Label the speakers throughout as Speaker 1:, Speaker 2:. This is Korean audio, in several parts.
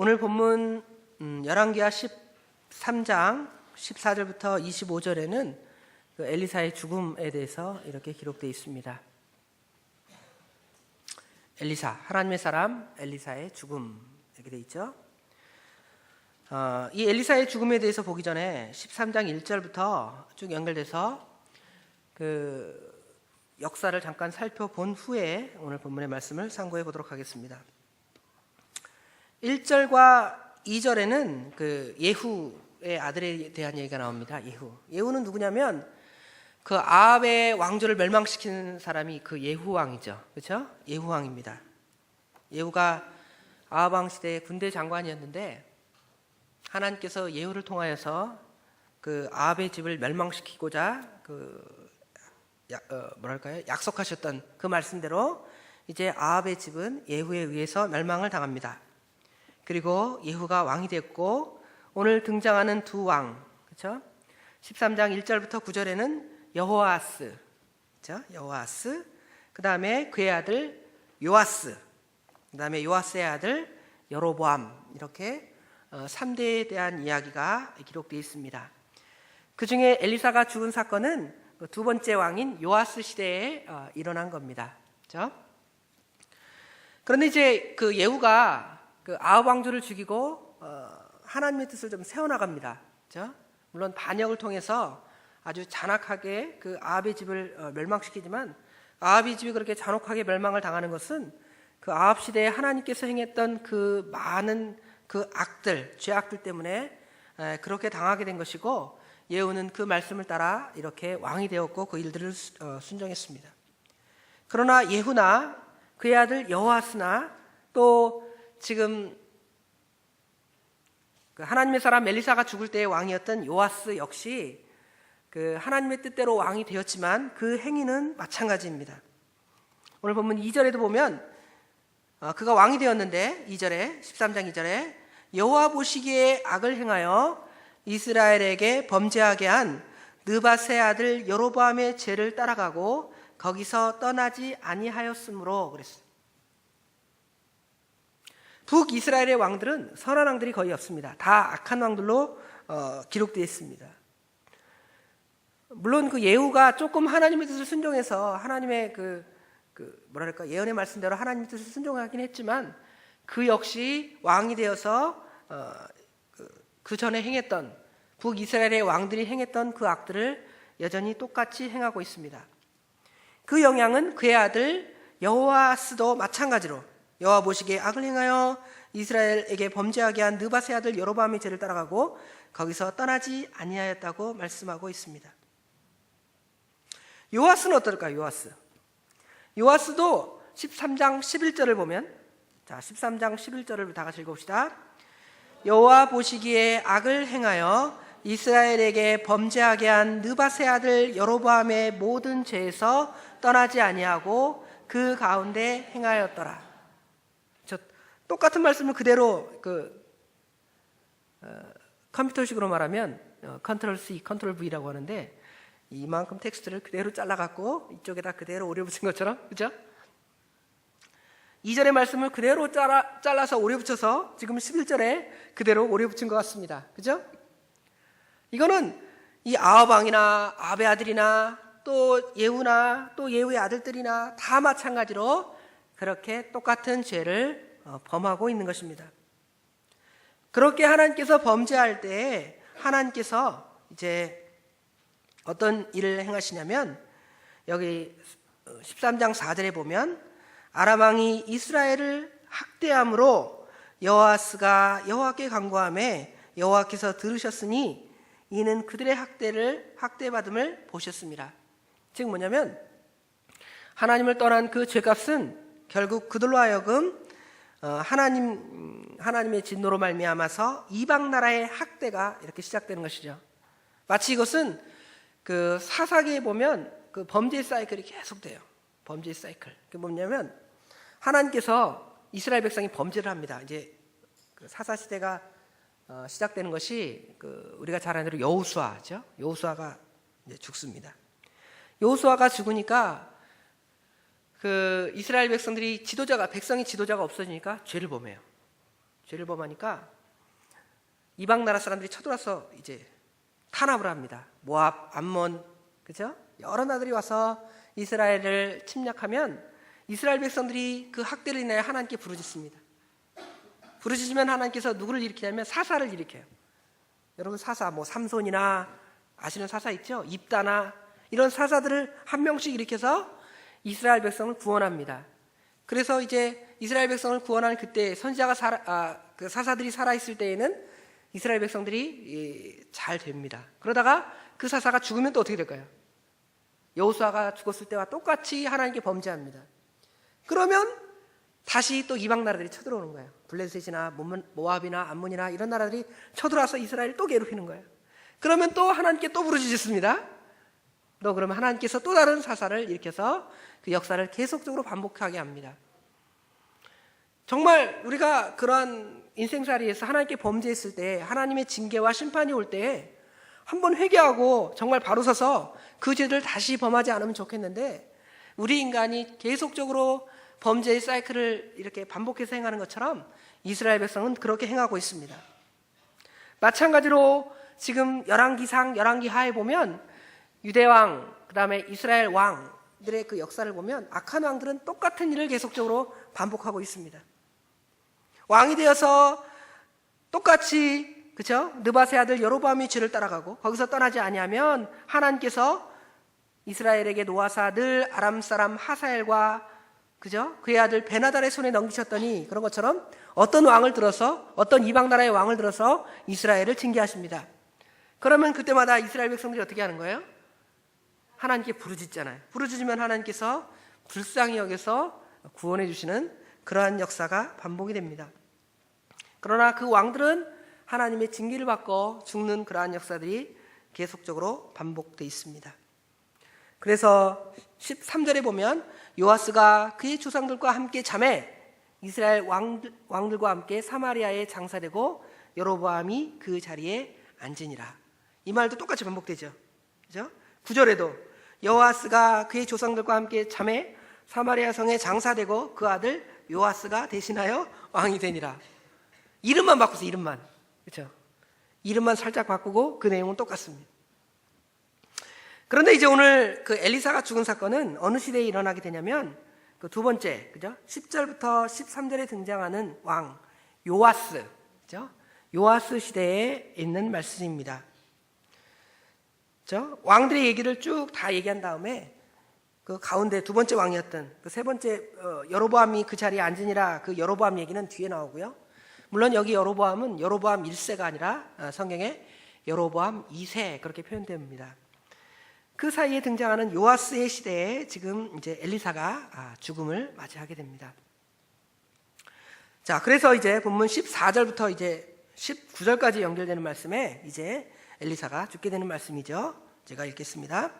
Speaker 1: 오늘 본문 열왕기하 13장 14절부터 25절에는 그 엘리사의 죽음에 대해서 이렇게 기록되어 있습니다. 엘리사, 하나님의 사람 엘리사의 죽음 이렇게 되어 있죠. 이 엘리사의 죽음에 대해서 보기 전에 13장 1절부터 쭉 연결돼서 그 역사를 잠깐 살펴본 후에 오늘 본문의 말씀을 상고해 보도록 하겠습니다. 1절과 2절에는 그 예후의 아들에 대한 얘기가 나옵니다. 예후는 누구냐면 그 아합의 왕조를 멸망시킨 사람이 그 예후 왕이죠. 그렇죠? 예후 왕입니다. 예후가 아합 왕 시대의 군대 장관이었는데 하나님께서 예후를 통하여서 그 아합의 집을 멸망시키고자 약속하셨던 그 말씀대로 이제 아합의 집은 예후에 의해서 멸망을 당합니다. 그리고 예후가 왕이 됐고 오늘 등장하는 두 왕, 그렇죠? 13장 1절부터 9절에는 여호아스, 그렇죠? 여호아스, 그 다음에 그의 아들 요아스, 그 다음에 요아스의 아들 여로보암, 이렇게 3대에 대한 이야기가 기록되어 있습니다. 그 중에 엘리사가 죽은 사건은 두 번째 왕인 요아스 시대에 일어난 겁니다. 그렇죠? 그런데 이제 그 예후가 그 아합 왕조를 죽이고 하나님의 뜻을 좀 세워나갑니다. 그렇죠? 물론 반역을 통해서 아주 잔악하게 그 아합의 집을 멸망시키지만 아합의 집이 그렇게 잔혹하게 멸망을 당하는 것은 그 아합 시대에 하나님께서 행했던 그 많은 그 악들, 죄악들 때문에 그렇게 당하게 된 것이고 예후는 그 말씀을 따라 이렇게 왕이 되었고 그 일들을 순종했습니다. 그러나 예후나 그의 아들 여호아스나 또 지금 그 하나님의 사람 엘리사가 죽을 때의 왕이었던 요아스 역시 그 하나님의 뜻대로 왕이 되었지만 그 행위는 마찬가지입니다. 오늘 본문 2절에도 보면 그가 왕이 되었는데 2절에 13장 2절에 여호와 보시기에 악을 행하여 이스라엘에게 범죄하게 한 느밧의 아들 여로보암의 죄를 따라가고 거기서 떠나지 아니하였으므로 그랬어요. 북이스라엘의 왕들은 선한 왕들이 거의 없습니다. 다 악한 왕들로 기록되어 있습니다. 물론 그 예후가 조금 하나님의 뜻을 순종해서 하나님의 예언의 말씀대로 하나님의 뜻을 순종하긴 했지만 그 역시 왕이 되어서 그 전에 행했던 북이스라엘의 왕들이 행했던 그 악들을 여전히 똑같이 행하고 있습니다. 그 영향은 그의 아들 여호아스도 마찬가지로 여호와 보시기에 악을 행하여 이스라엘에게 범죄하게 한 느밧의 아들 여로보암의 죄를 따라가고 거기서 떠나지 아니하였다고 말씀하고 있습니다. 요아스는 어떨까요? 요아스도 13장 11절을 보면, 자 13장 11절을 다 같이 읽어봅시다. 여호와 보시기에 악을 행하여 이스라엘에게 범죄하게 한 느밧의 아들 여로보암의 모든 죄에서 떠나지 아니하고 그 가운데 행하였더라. 똑같은 말씀을 그대로 컴퓨터식으로 말하면 컨트롤 C, 컨트롤 V라고 하는데 이만큼 텍스트를 그대로 잘라갖고 이쪽에다 그대로 오려붙인 것처럼, 그죠? 2절의 말씀을 그대로 잘라서 오려붙여서 지금 11절에 그대로 오려붙인 것 같습니다. 그죠? 이거는 이 아합 왕이나 아합의 아들이나 또 예후나 또 예후의 아들들이나 다 마찬가지로 그렇게 똑같은 죄를 범하고 있는 것입니다. 그렇게 하나님께서 범죄할 때 하나님께서 이제 어떤 일을 행하시냐면 여기 13장 4절에 보면 아람 왕이 이스라엘을 학대함으로 여호아스가 여호와께 간구하매 여호와께서 들으셨으니 이는 그들의 학대받음을 보셨습니다. 즉 뭐냐면 하나님을 떠난 그 죄값은 결국 그들로 하여금 하나님의 진노로 말미암아서 이방 나라의 학대가 이렇게 시작되는 것이죠. 마치 이것은 그 사사기에 보면 그 범죄 사이클이 계속돼요. 범죄 사이클. 그게 뭐냐면 하나님께서 이스라엘 백성이 범죄를 합니다. 이제 그 사사 시대가 시작되는 것이 그 우리가 잘 아는 대로 여호수아죠. 여호수아가 이제 죽습니다. 여호수아가 죽으니까 그 이스라엘 백성이 지도자가 없어지니까 죄를 범해요. 죄를 범하니까 이방 나라 사람들이 쳐들어와서 이제 탄압을 합니다. 모압, 암몬, 그죠? 여러 나라들이 와서 이스라엘을 침략하면 이스라엘 백성들이 그 학대를 인하여 하나님께 부르짖습니다. 부르짖으면 하나님께서 누구를 일으키냐면 사사를 일으켜요. 여러분 사사, 뭐 삼손이나 아시는 사사 있죠? 입다나 이런 사사들을 한 명씩 일으켜서 이스라엘 백성을 구원합니다. 그래서 이제 이스라엘 백성을 구원하는 그때 선지자가 그 사사들이 살아있을 때에는 이스라엘 백성들이 잘 됩니다. 그러다가 그 사사가 죽으면 또 어떻게 될까요? 여호수아가 죽었을 때와 똑같이 하나님께 범죄합니다. 그러면 다시 또 이방 나라들이 쳐들어오는 거예요. 블레셋이나 모압이나 암몬이나 이런 나라들이 쳐들어와서 이스라엘을 또 괴롭히는 거예요. 그러면 또 하나님께 또 부르짖습니다. 또 그러면 하나님께서 또 다른 사사를 일으켜서 그 역사를 계속적으로 반복하게 합니다. 정말 우리가 그러한 인생살이에서 하나님께 범죄했을 때 하나님의 징계와 심판이 올 때 한번 회개하고 정말 바로 서서 그 죄를 다시 범하지 않으면 좋겠는데 우리 인간이 계속적으로 범죄의 사이클을 이렇게 반복해서 행하는 것처럼 이스라엘 백성은 그렇게 행하고 있습니다. 마찬가지로 지금 열왕기상, 열왕기하에 보면 유대왕, 그 다음에 이스라엘 왕들의 그 역사를 보면 악한 왕들은 똑같은 일을 계속적으로 반복하고 있습니다. 왕이 되어서 똑같이 그죠? 느밧의 아들 여로보암이 죄를 따라가고 거기서 떠나지 아니하면 하나님께서 이스라엘에게 놓아사 늘 아람 사람 하사엘과 그죠? 그의 아들 베나달의 손에 넘기셨더니 그런 것처럼 어떤 왕을 들어서 어떤 이방 나라의 왕을 들어서 이스라엘을 징계하십니다. 그러면 그때마다 이스라엘 백성들이 어떻게 하는 거예요? 하나님께 부르짖잖아요. 부르짖으면 하나님께서 불쌍히 여겨서 구원해 주시는 그러한 역사가 반복이 됩니다. 그러나 그 왕들은 하나님의 징계를 받고 죽는 그러한 역사들이 계속적으로 반복되어 있습니다. 그래서 13절에 보면 요아스가 그의 조상들과 함께 잠에 이스라엘 왕들과 함께 사마리아에 장사되고 여로보암이 그 자리에 앉으니라. 이 말도 똑같이 반복되죠. 그죠? 9절에도 여호아스가 그의 조상들과 함께 잠에 사마리아 성에 장사되고 그 아들 요아스가 대신하여 왕이 되니라. 이름만 바꾸세요. 이름만. 그렇죠? 이름만 살짝 바꾸고 그 내용은 똑같습니다. 그런데 이제 오늘 그 엘리사가 죽은 사건은 어느 시대에 일어나게 되냐면 그 두 번째, 그죠? 10절부터 13절에 등장하는 왕 요아스, 그죠? 요아스 시대에 있는 말씀입니다. 그죠? 왕들의 얘기를 쭉 다 얘기한 다음에 그 가운데 두 번째 왕이었던 그 세 번째 여로보암이 그 자리에 앉으니라 그 여로보암 얘기는 뒤에 나오고요. 물론 여기 여로보암은 여로보암 1세가 아니라 성경에 여로보암 2세 그렇게 표현됩니다. 그 사이에 등장하는 요아스의 시대에 지금 이제 엘리사가 죽음을 맞이하게 됩니다. 자, 그래서 이제 본문 14절부터 이제 19절까지 연결되는 말씀에 이제 엘리사가 죽게 되는 말씀이죠. 제가 읽겠습니다.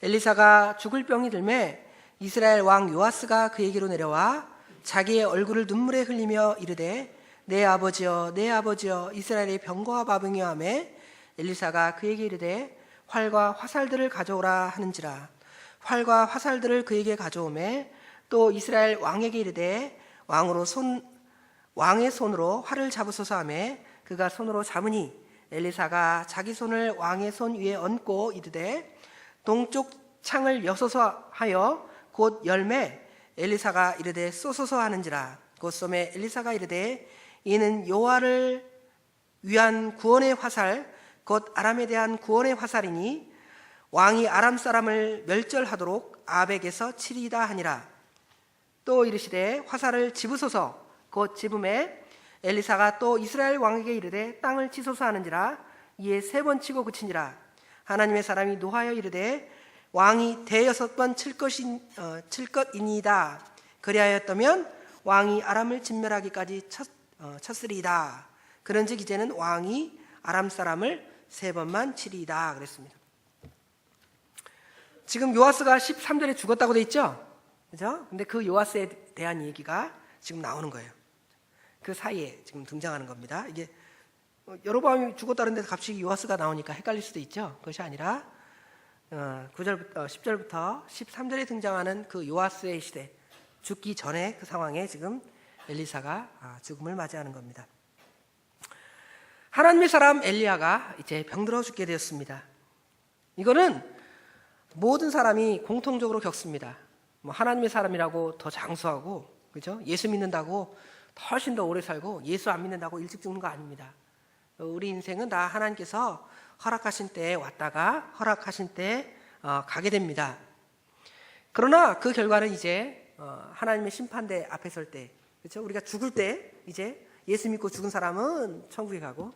Speaker 1: 엘리사가 죽을 병이 들매 이스라엘 왕 요아스가 그에게로 내려와 자기의 얼굴을 눈물에 흘리며 이르되 내 아버지여 내 아버지여 이스라엘의 병거와 마병이여 하매 엘리사가 그에게 이르되 활과 화살들을 가져오라 하는지라. 활과 화살들을 그에게 가져오매 또 이스라엘 왕에게 이르되 왕의 손으로 활을 잡으소서 하매 그가 손으로 잡으니 엘리사가 자기 손을 왕의 손 위에 얹고 이르되 동쪽 창을 여소서 하여 곧 열매 엘리사가 이르되 쏘소서 하는지라. 곧 쏘매 엘리사가 이르되 이는 여호와를 위한 구원의 화살 곧 아람에 대한 구원의 화살이니 왕이 아람 사람을 멸절하도록 아벡에서 치리이다 하니라. 또 이르시되 화살을 집으소서. 곧 집음에 엘리사가 또 이스라엘 왕에게 이르되 땅을 치소서 하는지라. 이에 3번 치고 그치니라. 하나님의 사람이 노하여 이르되 왕이 대여섯 번 칠 것이니이다. 그리하였다면 왕이 아람을 진멸하기까지 쳤으리이다. 그런즉 이제는 왕이 아람 사람을 3번만 치리이다 그랬습니다. 지금 요아스가 13절에 죽었다고 돼 있죠? 그죠? 근데 그 요아스에 대한 얘기가 지금 나오는 거예요. 그 사이에 지금 등장하는 겁니다. 이게 여로보암이 죽었다는데 갑자기 요아스가 나오니까 헷갈릴 수도 있죠. 그것이 아니라 10절부터 13절에 등장하는 그 요아스의 시대, 죽기 전에 그 상황에 지금 엘리사가 죽음을 맞이하는 겁니다. 하나님의 사람 엘리야가 이제 병들어 죽게 되었습니다. 이거는 모든 사람이 공통적으로 겪습니다. 뭐 하나님의 사람이라고 더 장수하고, 그죠? 예수 믿는다고 훨씬 더 오래 살고, 예수 안 믿는다고 일찍 죽는 거 아닙니다. 우리 인생은 다 하나님께서 허락하신 때에 왔다가 허락하신 때 가게 됩니다. 그러나 그 결과는 이제 하나님의 심판대 앞에 설 때, 그렇죠? 우리가 죽을 때 이제 예수 믿고 죽은 사람은 천국에 가고,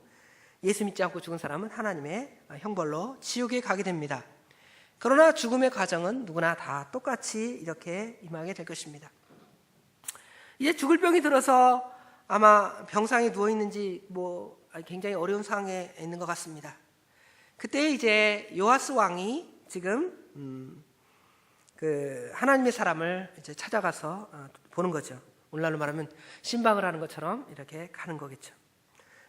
Speaker 1: 예수 믿지 않고 죽은 사람은 하나님의 형벌로 지옥에 가게 됩니다. 그러나 죽음의 과정은 누구나 다 똑같이 이렇게 임하게 될 것입니다. 이제 죽을 병이 들어서 아마 병상에 누워 있는지 뭐 굉장히 어려운 상황에 있는 것 같습니다. 그때 이제 요아스 왕이 지금 그 하나님의 사람을 이제 찾아가서 보는 거죠. 오늘날로 말하면 신방을 하는 것처럼 이렇게 가는 거겠죠.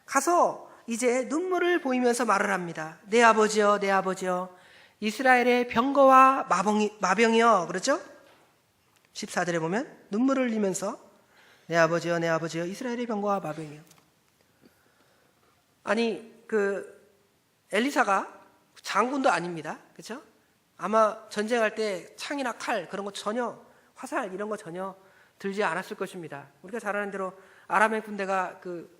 Speaker 1: 가서 이제 눈물을 보이면서 말을 합니다. 내 아버지여, 내 아버지여, 이스라엘의 병거와 마병이여. 그렇죠? 14절에 보면 눈물을 흘리면서 내 아버지여, 내 아버지여, 이스라엘의 병거와 마병이여. 아니 그 엘리사가 장군도 아닙니다. 그렇죠? 아마 전쟁할 때 창이나 칼 그런 거 전혀, 화살 이런 거 전혀 들지 않았을 것입니다. 우리가 잘 아는 대로 아람의 군대가 그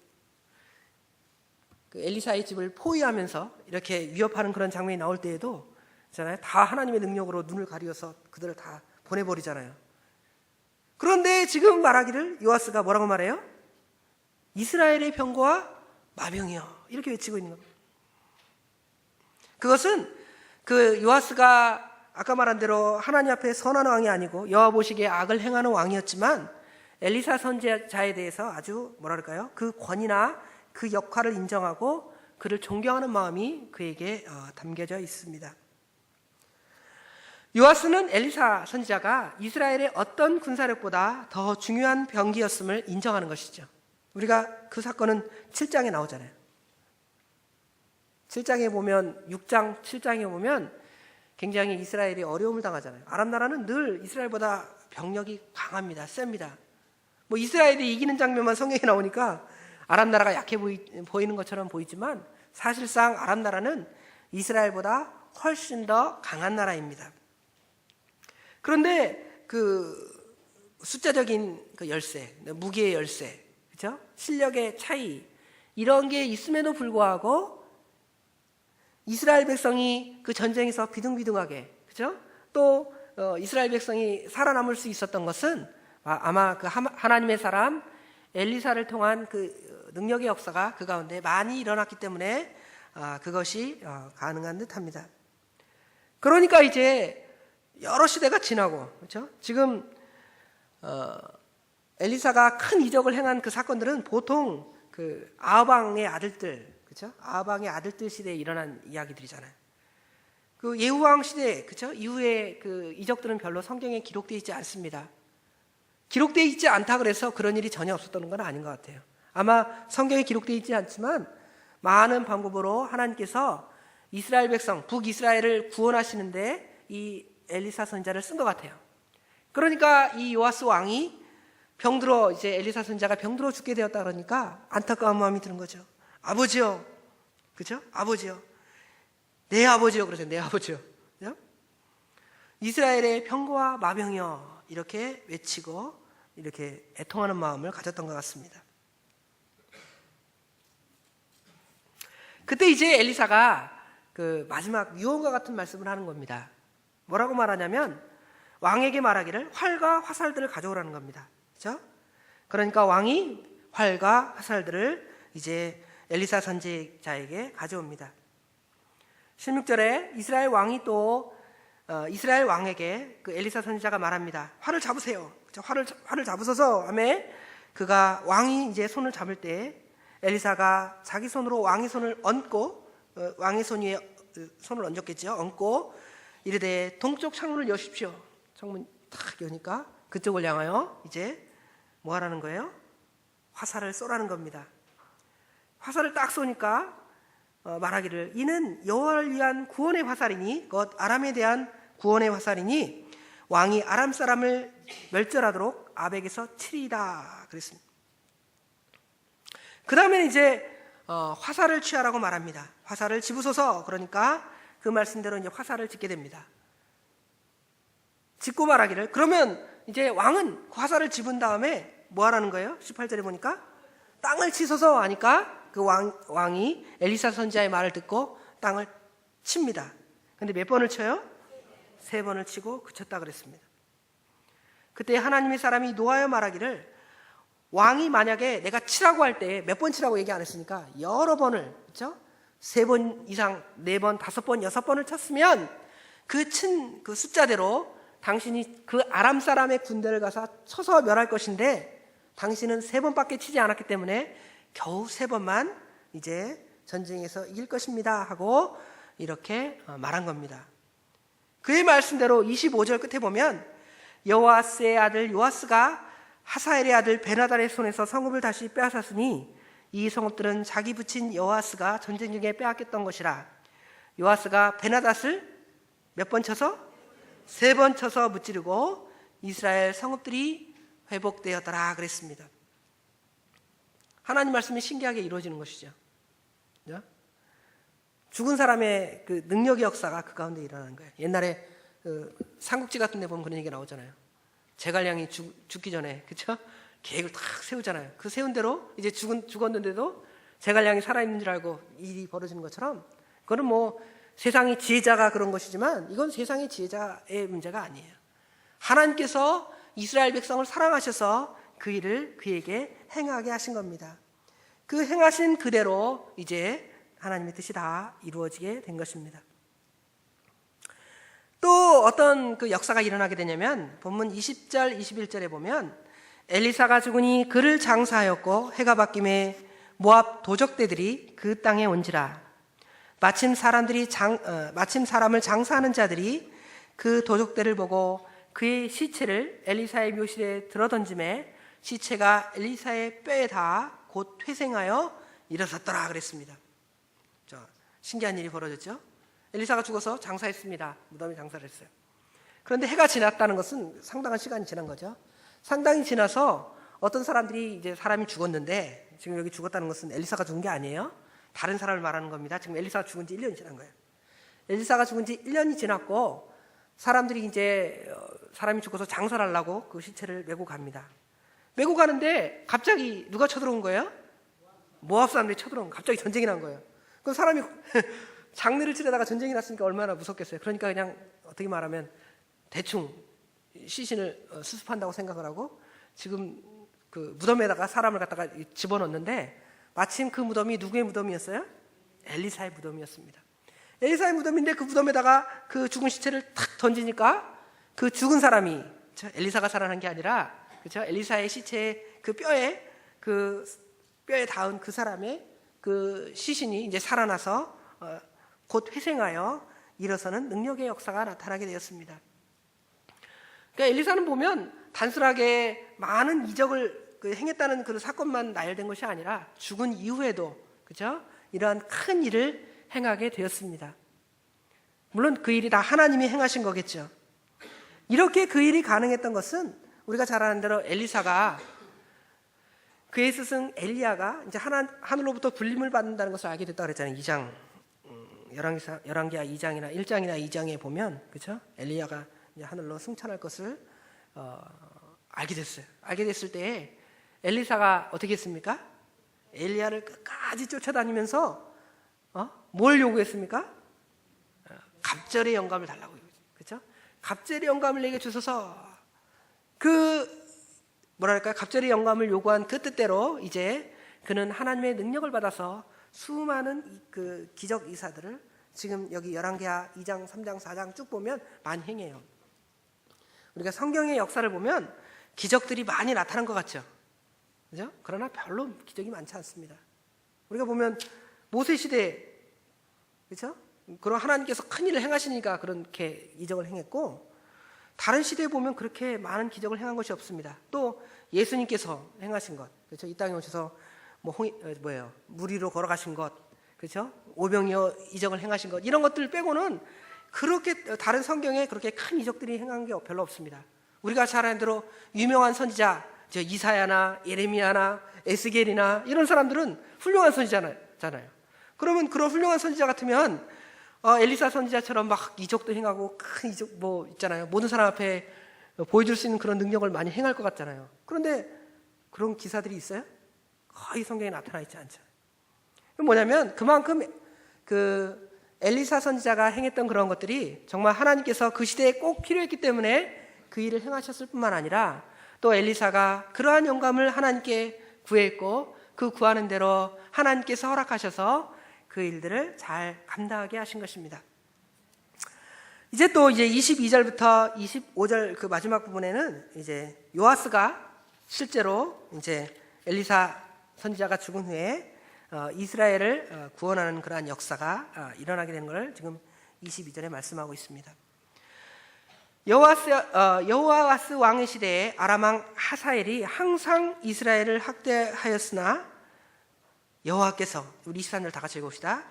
Speaker 1: 엘리사의 집을 포위하면서 이렇게 위협하는 그런 장면이 나올 때에도 있잖아요. 다 하나님의 능력으로 눈을 가리어서 그들을 다 보내버리잖아요. 그런데 지금 말하기를 요아스가 뭐라고 말해요? 이스라엘의 병거와 마병이여. 이렇게 외치고 있는 겁니다. 그것은 그 요아스가 아까 말한 대로 하나님 앞에 선한 왕이 아니고 여호와 보시기에 악을 행하는 왕이었지만, 엘리사 선지자에 대해서 아주 뭐랄까요? 그 권위나 그 역할을 인정하고 그를 존경하는 마음이 그에게 담겨져 있습니다. 요아스는 엘리사 선지자가 이스라엘의 어떤 군사력보다 더 중요한 병기였음을 인정하는 것이죠. 우리가 그 사건은 7장에 나오잖아요. 7장에 보면, 6장 7장에 보면 굉장히 이스라엘이 어려움을 당하잖아요. 아람 나라는 늘 이스라엘보다 병력이 강합니다. 셉니다. 뭐 이스라엘이 이기는 장면만 성경에 나오니까 아람 나라가 약해 보이는 것처럼 보이지만, 사실상 아람 나라는 이스라엘보다 훨씬 더 강한 나라입니다. 그런데 그 숫자적인 그 열세, 무기의 열세, 그렇죠? 실력의 차이, 이런 게 있음에도 불구하고 이스라엘 백성이 그 전쟁에서 비등비등하게, 그렇죠? 또 이스라엘 백성이 살아남을 수 있었던 것은 아마 그 하나님의 사람 엘리사를 통한 그 능력의 역사가 그 가운데 많이 일어났기 때문에 그것이 가능한 듯합니다. 그러니까 이제 여러 시대가 지나고, 그렇죠? 지금 엘리사가 큰 이적을 행한 그 사건들은 보통 그 아합 왕의 아들들, 그렇죠? 아합 왕의 아들들 시대에 일어난 이야기들이잖아요. 그 예후 왕 시대, 그렇죠? 이후에 그 이적들은 별로 성경에 기록되어 있지 않습니다. 기록되어 있지 않다 그래서 그런 일이 전혀 없었던 건 아닌 것 같아요. 아마 성경에 기록되어 있지 않지만 많은 방법으로 하나님께서 이스라엘 백성, 북이스라엘을 구원하시는데 이 엘리사 선지자를 쓴 것 같아요. 그러니까 이 요아스 왕이 병들어, 이제 엘리사 선지자가 병들어 죽게 되었다 그러니까 안타까운 마음이 드는 거죠. 아버지요, 그렇죠? 아버지요, 내 아버지요, 그러죠. 내 아버지요, 그렇죠? 이스라엘의 병거와 마병이요, 이렇게 외치고 이렇게 애통하는 마음을 가졌던 것 같습니다. 그때 이제 엘리사가 그 마지막 유언과 같은 말씀을 하는 겁니다. 뭐라고 말하냐면 왕에게 말하기를 활과 화살들을 가져오라는 겁니다. 그렇죠? 그러니까 왕이 활과 화살들을 이제 엘리사 선지자에게 가져옵니다. 16절에 이스라엘 왕이 또 이스라엘 왕에게 그 엘리사 선지자가 말합니다. 활을 잡으세요. 활을 잡으소서 하며 그가 왕이 이제 손을 잡을 때 엘리사가 자기 손으로 왕의 손을 얹고 왕의 손 위에 손을 얹었겠죠. 얹고 이르되 동쪽 창문을 여십시오. 창문 탁 여니까 그쪽을 향하여 이제 뭐 하라는 거예요? 화살을 쏘라는 겁니다. 화살을 딱 쏘니까 말하기를 이는 여호와를 위한 구원의 화살이니 곧 아람에 대한 구원의 화살이니 왕이 아람 사람을 멸절하도록 아벡에서 치리이다 그랬습니다. 그 다음에 이제 화살을 취하라고 말합니다. 화살을 집으소서. 그러니까 그 말씀대로 이제 화살을 짓게 됩니다. 짓고 말하기를, 그러면 이제 왕은 그 화살을 집은 다음에 뭐 하라는 거예요? 18절에 보니까 땅을 치소서 하니까 그 왕이 엘리사 선지자의 말을 듣고 땅을 칩니다. 근데 몇 번을 쳐요? 3번을 치고 그쳤다 그랬습니다. 그때 하나님의 사람이 노하여 말하기를, 왕이 만약에 내가 치라고 할 때 몇 번 치라고 얘기 안 했으니까 여러 번을, 그렇죠? 3번 이상, 4번, 5번, 6번을 쳤으면 그 친 그 숫자대로 당신이 그 아람 사람의 군대를 가서 쳐서 멸할 것인데, 당신은 3번밖에 치지 않았기 때문에 겨우 3번만 이제 전쟁에서 이길 것입니다 하고 이렇게 말한 겁니다. 그의 말씀대로 25절 끝에 보면 여호아스의 아들 요아스가 하사엘의 아들 베나달의 손에서 성읍을 다시 빼앗았으니 이 성읍들은 자기 붙인 여호아스가 전쟁 중에 빼앗겼던 것이라. 요아스가 베나닷을 몇 번 쳐서? 3번 쳐서 무찌르고 이스라엘 성읍들이 회복되었더라 그랬습니다. 하나님 말씀이 신기하게 이루어지는 것이죠. 죽은 사람의 그 능력의 역사가 그 가운데 일어나는 거예요. 옛날에 삼국지 같은 데 보면 그런 얘기가 나오잖아요. 제갈량이 죽기 전에, 그렇죠? 계획을 딱 세우잖아요. 그 세운 대로 이제 죽었는데도 제갈량이 살아있는 줄 알고 일이 벌어지는 것처럼, 그거는 뭐 세상의 지혜자가 그런 것이지만 이건 세상의 지혜자의 문제가 아니에요. 하나님께서 이스라엘 백성을 사랑하셔서 그 일을 그에게 행하게 하신 겁니다. 그 행하신 그대로 이제 하나님의 뜻이 다 이루어지게 된 것입니다. 또 어떤 그 역사가 일어나게 되냐면 본문 20절 21절에 보면 엘리사가 죽으니 그를 장사하였고 해가 바뀜에 모압 도적대들이 그 땅에 온지라. 마침 사람을 장사하는 자들이 그 도적대를 보고 그의 시체를 엘리사의 묘실에 들어던짐에 시체가 엘리사의 뼈에 닿아 곧 회생하여 일어섰더라 그랬습니다. 신기한 일이 벌어졌죠. 엘리사가 죽어서 장사했습니다. 무덤에 장사를 했어요. 그런데 해가 지났다는 것은 상당한 시간이 지난 거죠. 상당히 지나서 어떤 사람들이 이제 사람이 죽었는데, 지금 여기 죽었다는 것은 엘리사가 죽은 게 아니에요. 다른 사람을 말하는 겁니다. 지금 엘리사가 죽은 지 1년이 지난 거예요. 엘리사가 죽은 지 1년이 지났고 사람들이 이제 사람이 죽어서 장사를 하려고 그 시체를 메고 갑니다. 메고 가는데 갑자기 누가 쳐들어온 거예요? 모압 사람들이 쳐들어온 거예요. 갑자기 전쟁이 난 거예요. 그 사람이 장례를 치르다가 전쟁이 났으니까 얼마나 무섭겠어요. 그러니까 그냥 어떻게 말하면 대충 시신을 수습한다고 생각을 하고 지금 그 무덤에다가 사람을 갖다가 집어넣는데, 마침 그 무덤이 누구의 무덤이었어요? 엘리사의 무덤이었습니다. 엘리사의 무덤인데 그 무덤에다가 그 죽은 시체를 탁 던지니까 그 죽은 사람이, 엘리사가 살아난 게 아니라, 그렇죠? 엘리사의 시체의 그 뼈에 닿은 그 사람의 그 시신이 이제 살아나서 곧 회생하여 일어서는 능력의 역사가 나타나게 되었습니다. 그러니까 엘리사는 보면 단순하게 많은 이적을 행했다는 그 사건만 나열된 것이 아니라 죽은 이후에도, 그죠? 이러한 큰 일을 행하게 되었습니다. 물론 그 일이 다 하나님이 행하신 거겠죠. 이렇게 그 일이 가능했던 것은 우리가 잘 아는 대로 엘리사가, 그의 스승 엘리야가 이제 하늘로부터 불림을 받는다는 것을 알게 됐다고 그랬잖아요. 2장, 열왕기하 2장이나 1장이나 2장에 보면, 그렇죠? 엘리야가 이제 하늘로 승천할 것을 알게 됐어요. 알게 됐을 때에 엘리사가 어떻게 했습니까? 엘리야를 끝까지 쫓아다니면서 뭘 요구했습니까? 갑절의 영감을 달라고, 그렇죠? 갑절의 영감을 내게 주소서. 갑절의 영감을 요구한 그 뜻대로 이제 그는 하나님의 능력을 받아서 수많은 그 기적 이사들을 지금 여기 열왕기하 2장, 3장, 4장 쭉 보면 많이 행해요. 우리가 성경의 역사를 보면 기적들이 많이 나타난 것 같죠? 그죠? 그러나 별로 기적이 많지 않습니다. 우리가 보면 모세 시대, 그렇죠? 그런 하나님께서 큰 일을 행하시니까 그렇게 이적을 행했고, 다른 시대에 보면 그렇게 많은 기적을 행한 것이 없습니다. 또 예수님께서 행하신 것, 그렇죠? 이 땅에 오셔서 물 위로 걸어가신 것, 그렇죠? 오병이어 이적을 행하신 것, 이런 것들 빼고는 그렇게 다른 성경에 그렇게 큰 이적들이 행한 게 별로 없습니다. 우리가 잘 아는 대로 유명한 선지자, 이사야나 예레미야나 에스겔이나 이런 사람들은 훌륭한 선지자잖아요. 선지자잖아요. 그러면 그런 훌륭한 선지자 같으면 엘리사 선지자처럼 막 이적도 행하고 큰 이적 뭐 있잖아요. 모든 사람 앞에 보여줄 수 있는 그런 능력을 많이 행할 것 같잖아요. 그런데 그런 기사들이 있어요? 거의 성경에 나타나 있지 않죠. 뭐냐면 그만큼 그 엘리사 선지자가 행했던 그런 것들이 정말 하나님께서 그 시대에 꼭 필요했기 때문에 그 일을 행하셨을 뿐만 아니라 또 엘리사가 그러한 영감을 하나님께 구했고 그 구하는 대로 하나님께서 허락하셔서 그 일들을 잘 감당하게 하신 것입니다. 이제 또 이제 22절부터 25절 그 마지막 부분에는 이제 요아스가 실제로 이제 엘리사 선지자가 죽은 후에 이스라엘을 구원하는 그러한 역사가 일어나게 되는 것을 지금 22절에 말씀하고 있습니다. 여호와스 왕의 시대에 아람 왕 하사엘이 항상 이스라엘을 학대하였으나 여호와께서, 우리 23절 다 같이 읽읍시다.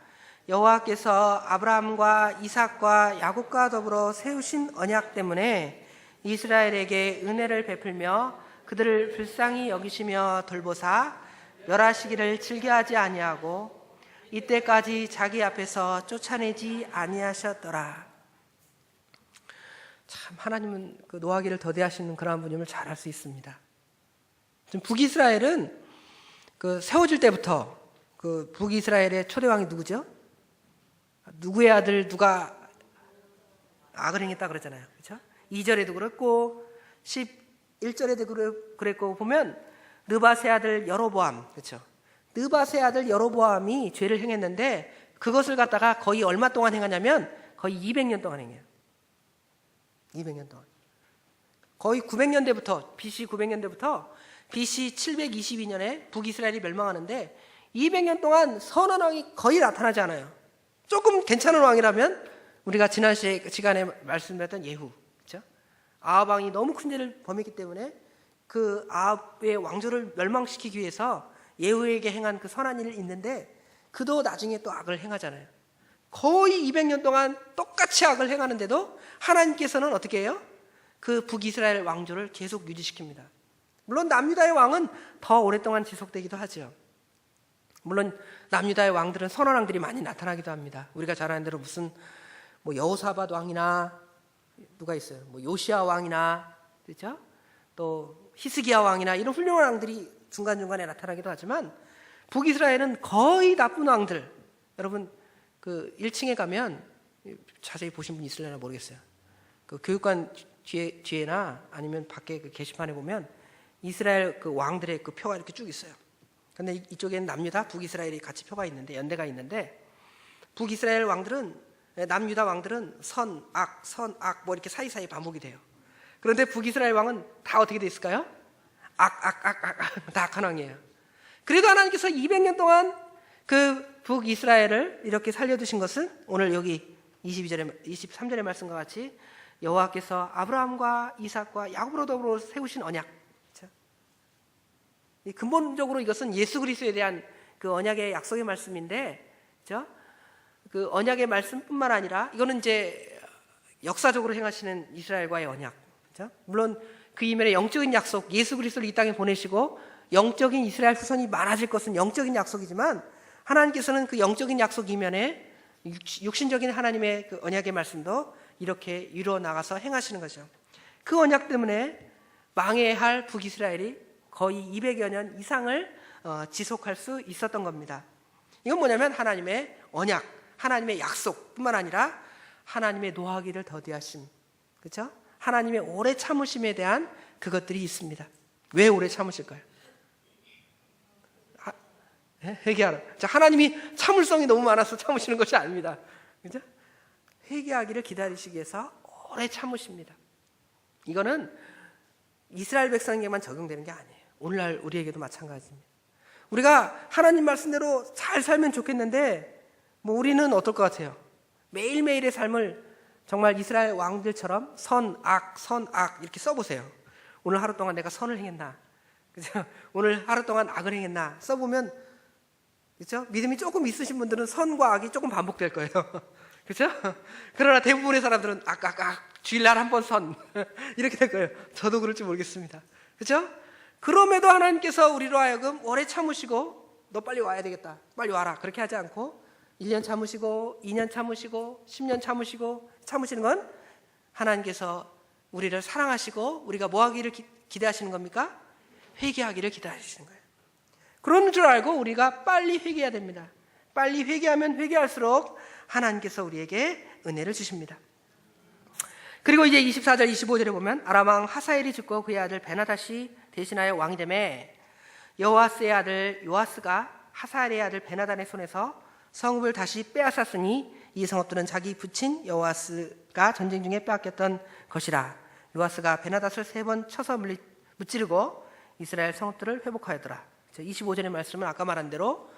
Speaker 1: 여호와께서 아브라함과 이삭과 야곱과 더불어 세우신 언약 때문에 이스라엘에게 은혜를 베풀며 그들을 불쌍히 여기시며 돌보사 멸하시기를 즐겨하지 아니하고 이때까지 자기 앞에서 쫓아내지 아니하셨더라. 참 하나님은 그 노하기를 더디하시는 그러한 분임을 잘 알 수 있습니다. 지금 북이스라엘은 그 세워질 때부터 그 북이스라엘의 초대왕이 누구죠? 누구의 아들 누가 악을 행했다 그랬잖아요. 그렇죠? 2절에도 그랬고 11절에도 그랬고 보면 느밧의 아들 여로보암, 그렇죠? 느밧의 아들 여로보암이 죄를 행했는데 그것을 갖다가 거의 얼마 동안 행하냐면 거의 200년 동안 행해요. 200년 동안. 거의 900년대부터 BC 900년대부터 BC 722년에 북이스라엘이 멸망하는데 200년 동안 선한 왕이 거의 나타나지 않아요. 조금 괜찮은 왕이라면 우리가 지난 시간에 말씀드렸던 예후, 그렇죠? 아합 왕이 너무 큰 죄를 범했기 때문에 그 아합의 왕조를 멸망시키기 위해서 예후에게 행한 그 선한 일이 있는데 그도 나중에 또 악을 행하잖아요. 거의 200년 동안 똑같이 악을 행하는데도 하나님께서는 어떻게 해요? 그 북이스라엘 왕조를 계속 유지시킵니다. 물론 남유다의 왕은 더 오랫동안 지속되기도 하죠. 물론 남유다의 왕들은 선한 왕들이 많이 나타나기도 합니다. 우리가 잘 아는 대로 무슨 뭐 여호사밧 왕이나 누가 있어요? 뭐 요시야 왕이나 그렇죠? 또 히스기야 왕이나 이런 훌륭한 왕들이 중간중간에 나타나기도 하지만 북이스라엘은 거의 나쁜 왕들. 여러분 그 1층에 가면 자세히 보신 분 있을려나 모르겠어요. 그 교육관 뒤에나 아니면 밖에 그 게시판에 보면 이스라엘 그 왕들의 그 표가 이렇게 쭉 있어요. 근데 이쪽에는 남유다, 북이스라엘이 같이 표가 있는데 연대가 있는데 북이스라엘 왕들은 남유다 왕들은 선, 악 뭐 이렇게 사이사이 반복이 돼요. 그런데 북이스라엘 왕은 다 어떻게 돼 있을까요? 다 악한 왕이에요. 그래도 하나님께서 200년 동안 그 북이스라엘을 이렇게 살려두신 것은 오늘 여기 23절의 말씀과 같이 여호와께서 아브라함과 이삭과 야곱으로 더불어 세우신 언약. 그렇죠? 근본적으로 이것은 예수 그리스도에 대한 그 언약의 약속의 말씀인데, 그렇죠? 그 언약의 말씀뿐만 아니라 이거는 이제 역사적으로 행하시는 이스라엘과의 언약. 그렇죠? 물론 그 이면에 영적인 약속, 예수 그리스도를 이 땅에 보내시고 영적인 이스라엘 후손이 많아질 것은 영적인 약속이지만 하나님께서는 그 영적인 약속 이면에 육신적인 하나님의 그 언약의 말씀도 이렇게 이루어 나가서 행하시는 거죠. 그 언약 때문에 망해야 할 북이스라엘이 거의 200여 년 이상을 지속할 수 있었던 겁니다. 이건 뭐냐면 하나님의 언약, 하나님의 약속뿐만 아니라 하나님의 노하기를 더디하심, 그렇죠? 하나님의 오래 참으심에 대한 그것들이 있습니다. 왜 오래 참으실까요? 회개하라. 하나님이 참을성이 너무 많아서 참으시는 것이 아닙니다. 그죠? 회개하기를 기다리시기 위해서 오래 참으십니다. 이거는 이스라엘 백성에게만 적용되는 게 아니에요. 오늘날 우리에게도 마찬가지입니다. 우리가 하나님 말씀대로 잘 살면 좋겠는데 뭐 우리는 어떨 것 같아요? 매일매일의 삶을 정말 이스라엘 왕들처럼 선, 악 이렇게 써보세요. 오늘 하루 동안 내가 선을 행했나? 그죠? 오늘 하루 동안 악을 행했나? 써보면 그렇죠? 믿음이 조금 있으신 분들은 선과 악이 조금 반복될 거예요. 그렇죠? 그러나 대부분의 사람들은 악, 주일날 한 번 선 이렇게 될 거예요. 저도 그럴지 모르겠습니다. 그렇죠? 그럼에도 하나님께서 우리로 하여금 오래 참으시고 너 빨리 와야 되겠다. 빨리 와라. 그렇게 하지 않고 1년 참으시고 2년 참으시고 10년 참으시고 참으시는 건 하나님께서 우리를 사랑하시고 우리가 뭐 하기를 기대하시는 겁니까? 회개하기를 기대하시는 거예요. 그런 줄 알고 우리가 빨리 회개해야 됩니다. 빨리 회개하면 회개할수록 하나님께서 우리에게 은혜를 주십니다. 그리고 이제 24절 25절에 보면 아람 왕 하사엘이 죽고 그의 아들 베나닷이 대신하여 왕이 되매 여호아스의 아들 요아스가 하사엘의 아들 베나단의 손에서 성읍을 다시 빼앗았으니 이 성읍들은 자기 부친 여호아스가 전쟁 중에 빼앗겼던 것이라. 요아스가 베나닷을 3번 쳐서 무찌르고 이스라엘 성읍들을 회복하였더라. 25절의 말씀은 아까 말한 대로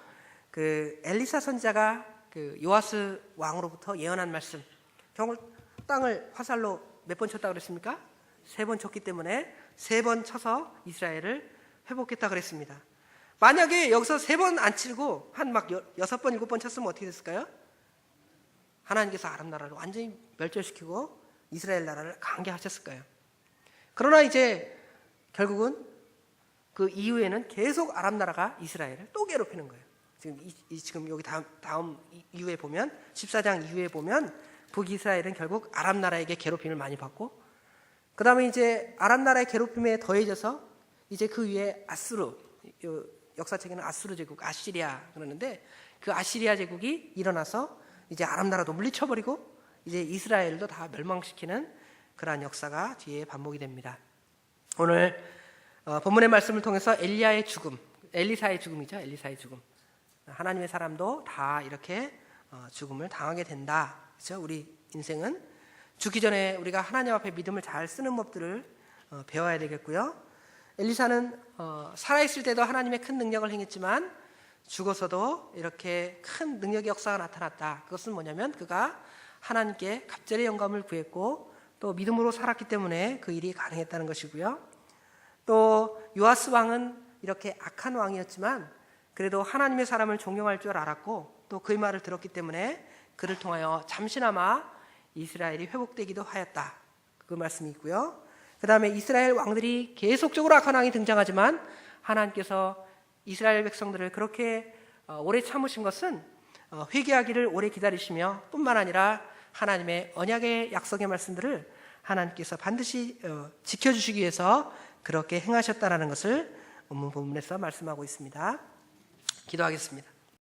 Speaker 1: 그 엘리사 선지자가 그 요아스 왕으로부터 예언한 말씀. 땅을 화살로 몇 번 쳤다 그랬습니까? 3번 쳤기 때문에 3번 쳐서 이스라엘을 회복했다 그랬습니다. 만약에 여기서 3번 안 치고 한 막 6번, 7번 쳤으면 어떻게 됐을까요? 하나님께서 아람 나라를 완전히 멸절시키고 이스라엘 나라를 강하게 하셨을 거예요. 그러나 이제 결국은 그 이후에는 계속 아람 나라가 이스라엘을 또 괴롭히는 거예요. 지금 여기 다음 이후에 보면 14장 이후에 보면 북이스라엘은 결국 아람 나라에게 괴롭힘을 많이 받고 그 다음에 이제 아람 나라의 괴롭힘에 더해져서 이제 그 위에 아수르, 역사책에는 아수르 제국, 아시리아 그러는데 그 아시리아 제국이 일어나서 이제 아람 나라도 물리쳐버리고 이제 이스라엘도 다 멸망시키는 그러한 역사가 뒤에 반복이 됩니다. 오늘 본문의 말씀을 통해서 엘리야의 죽음, 엘리사의 죽음이죠. 엘리사의 죽음. 하나님의 사람도 다 이렇게 죽음을 당하게 된다. 그렇죠? 우리 인생은 죽기 전에 우리가 하나님 앞에 믿음을 잘 쓰는 법들을 배워야 되겠고요. 엘리사는 살아있을 때도 하나님의 큰 능력을 행했지만 죽어서도 이렇게 큰 능력의 역사가 나타났다. 그것은 뭐냐면 그가 하나님께 갑절의 영감을 구했고 또 믿음으로 살았기 때문에 그 일이 가능했다는 것이고요. 또 요아스 왕은 이렇게 악한 왕이었지만 그래도 하나님의 사람을 존경할 줄 알았고 또 그의 말을 들었기 때문에 그를 통하여 잠시나마 이스라엘이 회복되기도 하였다. 그 말씀이 있고요. 그 다음에 이스라엘 왕들이 계속적으로 악한 왕이 등장하지만 하나님께서 이스라엘 백성들을 그렇게 오래 참으신 것은 회개하기를 오래 기다리시며 뿐만 아니라 하나님의 언약의 약속의 말씀들을 하나님께서 반드시 지켜주시기 위해서 그렇게 행하셨다는 것을 본문에서 말씀하고 있습니다. 기도하겠습니다.